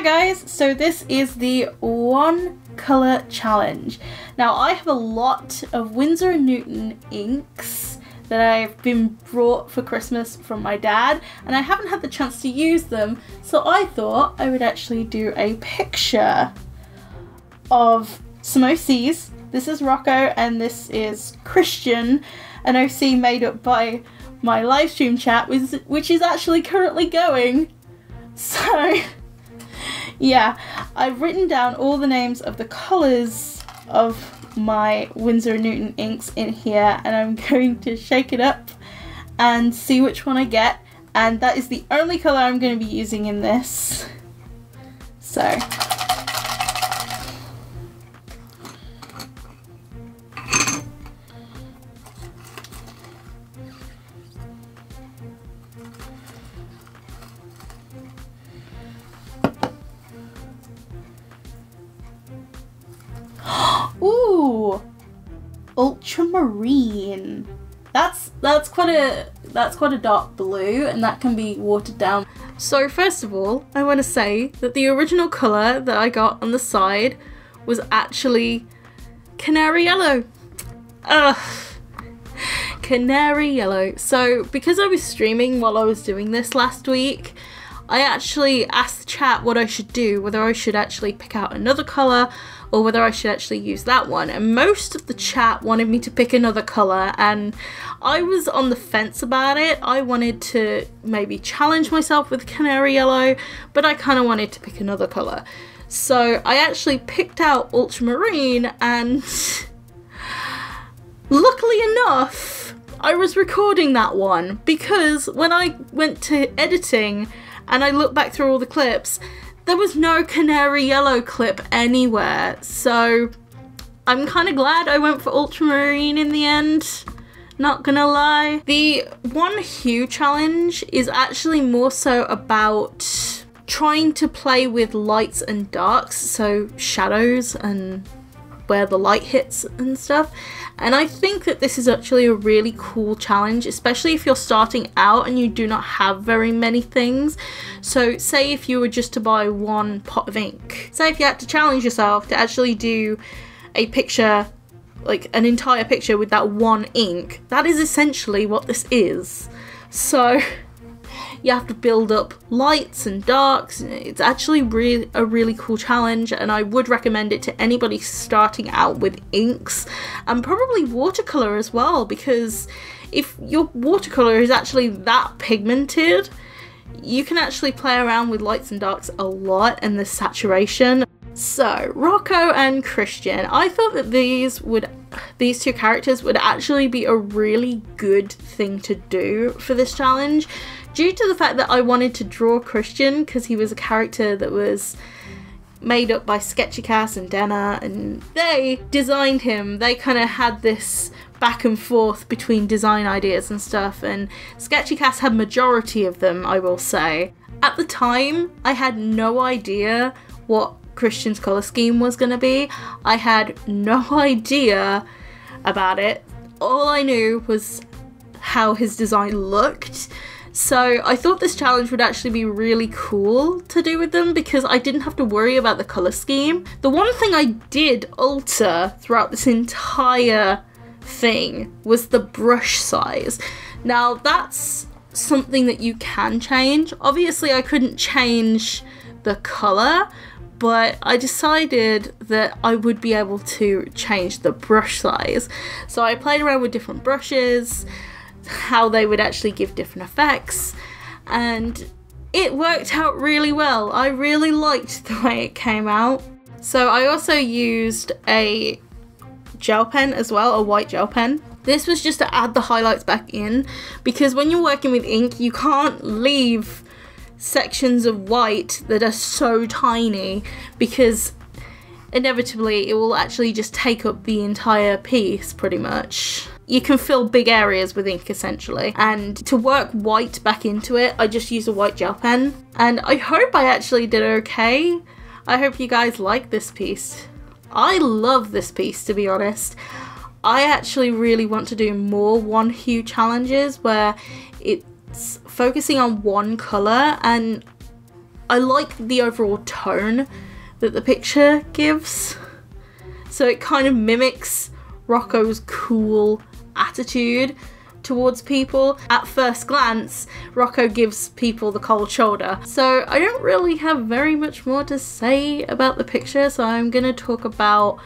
Hi guys, so this is the one colour challenge. Now I have a lot of Winsor & Newton inks that I've been brought for Christmas from my dad, and I haven't had the chance to use them, so I thought I would actually do a picture of some OCs. This is Rocco and this is Christian, an OC made up by my live stream chat, which is actually currently going. So yeah, I've written down all the names of the colours of my Winsor & Newton inks in here, and I'm going to shake it up and see which one I get, and that is the only colour I'm going to be using in this. So ooh, Ultramarine. That's quite a dark blue, and that can be watered down. So first of all, I want to say that the original colour that I got on the side was actually canary yellow. Ugh. Canary yellow. So because I was streaming while I was doing this last week, I actually asked the chat what I should do, whether I should actually pick out another colour or whether I should actually use that one, and most of the chat wanted me to pick another colour, and I was on the fence about it. I wanted to maybe challenge myself with canary yellow, but I kind of wanted to pick another colour. So I actually picked out Ultramarine, and luckily enough I was recording that one, because when I went to editing and I looked back through all the clips, there was no canary yellow clip anywhere, so I'm kind of glad I went for Ultramarine in the end, not gonna lie. The one hue challenge is actually more so about trying to play with lights and darks, so shadows and where the light hits and stuff, and I think that this is actually a really cool challenge, especially if you're starting out and you do not have very many things. So say if you were just to buy one pot of ink, say if you had to challenge yourself to actually do a picture, like an entire picture with that one ink, that is essentially what this is. So you have to build up lights and darks. It's actually a really cool challenge, and I would recommend it to anybody starting out with inks, and probably watercolour as well, because if your watercolour is actually that pigmented, you can actually play around with lights and darks a lot and the saturation. So Rocco and Christian, I thought that these two characters would actually be a really good thing to do for this challenge, due to the fact that I wanted to draw Christian because he was a character that was made up by Sketchycast and Denna, and they designed him. They kind of had this back and forth between design ideas and stuff, and Sketchycast had majority of them, I will say. At the time, I had no idea what Christian's colour scheme was going to be. I had no idea about it. All I knew was how his design looked. So I thought this challenge would actually be really cool to do with them, because I didn't have to worry about the colour scheme. The one thing I did alter throughout this entire thing was the brush size. Now that's something that you can change. Obviously I couldn't change the colour, but I decided that I would be able to change the brush size. So I played around with different brushes, how they would actually give different effects, and it worked out really well. I really liked the way it came out. So I also used a gel pen as well, a white gel pen. This was just to add the highlights back in, because when you're working with ink, you can't leave sections of white that are so tiny, because inevitably it will actually just take up the entire piece pretty much. You can fill big areas with ink essentially, and to work white back into it, I just used a white gel pen, and I hope I actually did okay. I hope you guys like this piece. I love this piece, to be honest. I actually really want to do more one hue challenges where it's focusing on one colour, and I like the overall tone that the picture gives. So it kind of mimics Rocco's cool attitude towards people. At first glance, Rocco gives people the cold shoulder. So I don't really have very much more to say about the picture, so I'm gonna talk about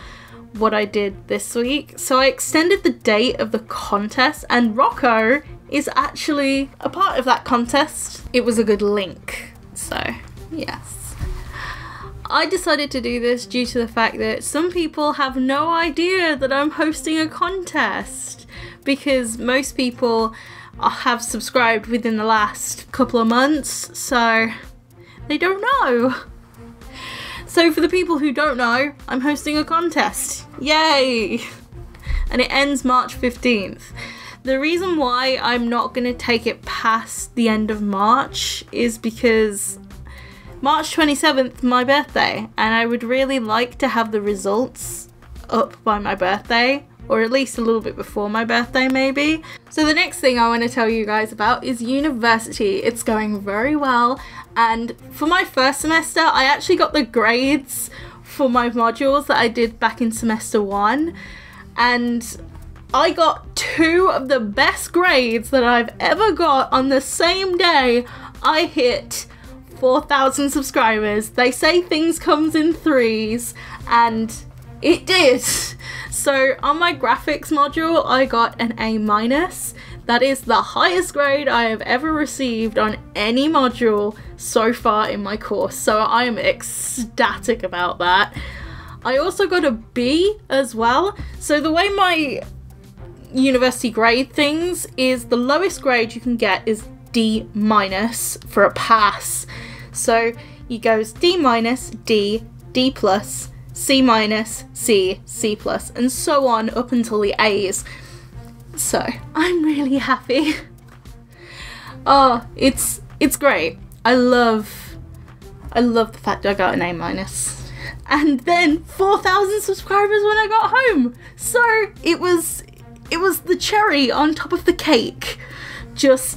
what I did this week. So I extended the date of the contest, and Rocco is actually a part of that contest. It was a good link, so yes. I decided to do this due to the fact that some people have no idea that I'm hosting a contest, because most people have subscribed within the last couple of months, so they don't know. So for the people who don't know, I'm hosting a contest. Yay! And it ends March 15th. The reason why I'm not going to take it past the end of March is because March 27th, my birthday, and I would really like to have the results up by my birthday, or at least a little bit before my birthday maybe. So the next thing I want to tell you guys about is university. It's going very well, and for my first semester I actually got the grades for my modules that I did back in semester 1, and I got 2 of the best grades that I've ever got on the same day. I hit 4,000 subscribers. They say things comes in threes, and it did. So on my graphics module, I got an A-. That is the highest grade I have ever received on any module so far in my course. So I am ecstatic about that. I also got a B as well. So the way my university grade things is, the lowest grade you can get is D- for a pass. So it goes D-, D, D+, C-, C, C+, and so on up until the A's. So I'm really happy. Oh, it's great. I love the fact I got an A-. And then 4,000 subscribers when I got home. So it was the cherry on top of the cake.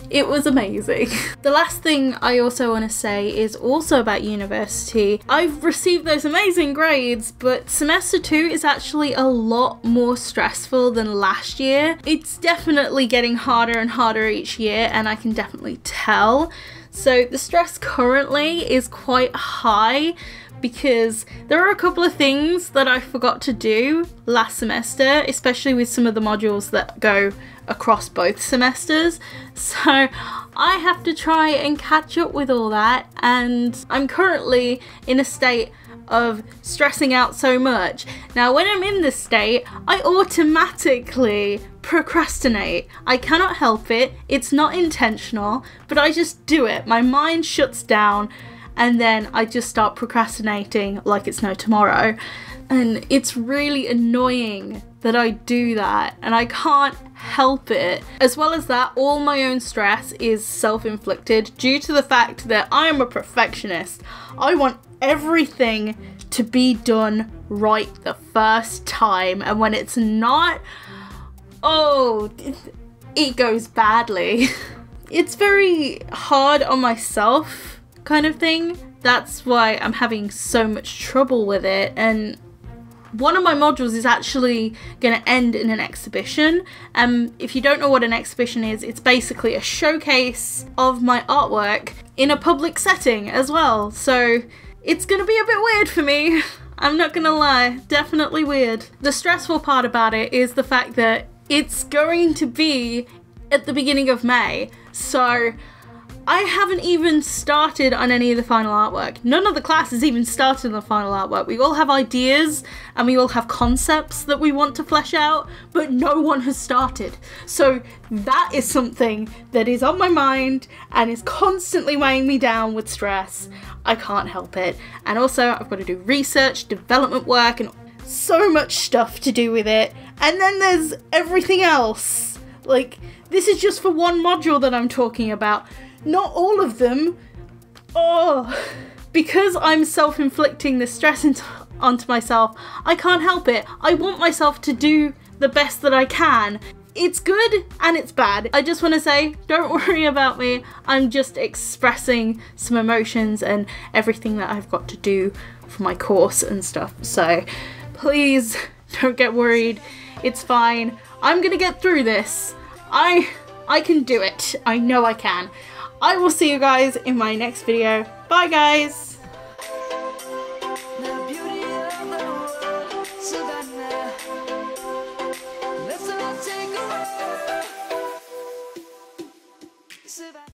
It was amazing. The last thing I also want to say is also about university. I've received those amazing grades, but semester 2 is actually a lot more stressful than last year. It's definitely getting harder and harder each year, and I can definitely tell. So the stress currently is quite high, because there are a couple of things that I forgot to do last semester, especially with some of the modules that go across both semesters. So I have to try and catch up with all that, and I'm currently in a state of stressing out so much. Now when I'm in this state, I automatically procrastinate. I cannot help it. It's not intentional, but I just do it. My mind shuts down, and then I just start procrastinating like it's no tomorrow. And it's really annoying that I do that, and I can't help it. As well as that, all my own stress is self-inflicted due to the fact that I am a perfectionist. I want everything to be done right the first time, and when it's not, oh, it goes badly. It's very hard on myself kind of thing. That's why I'm having so much trouble with it. And one of my modules is actually going to end in an exhibition. If you don't know what an exhibition is, it's basically a showcase of my artwork in a public setting as well. So it's going to be a bit weird for me. I'm not going to lie, definitely weird. The stressful part about it is the fact that it's going to be at the beginning of May. So I haven't even started on any of the final artwork. None of the classes even started on the final artwork. We all have ideas and we all have concepts that we want to flesh out, but no one has started. So that is something that is on my mind and is constantly weighing me down with stress. I can't help it. And also I've got to do research, development work, and so much stuff to do with it. And then there's everything else. Like, this is just for one module that I'm talking about. Not all of them. Oh, because I'm self-inflicting this stress onto myself, I can't help it. I want myself to do the best that I can. it's good and it's bad. I just want to say, don't worry about me. I'm just expressing some emotions and everything that I've got to do for my course and stuff. So please don't get worried. It's fine. I'm gonna get through this. I can do it. I know I can. I will see you guys in my next video. Bye guys.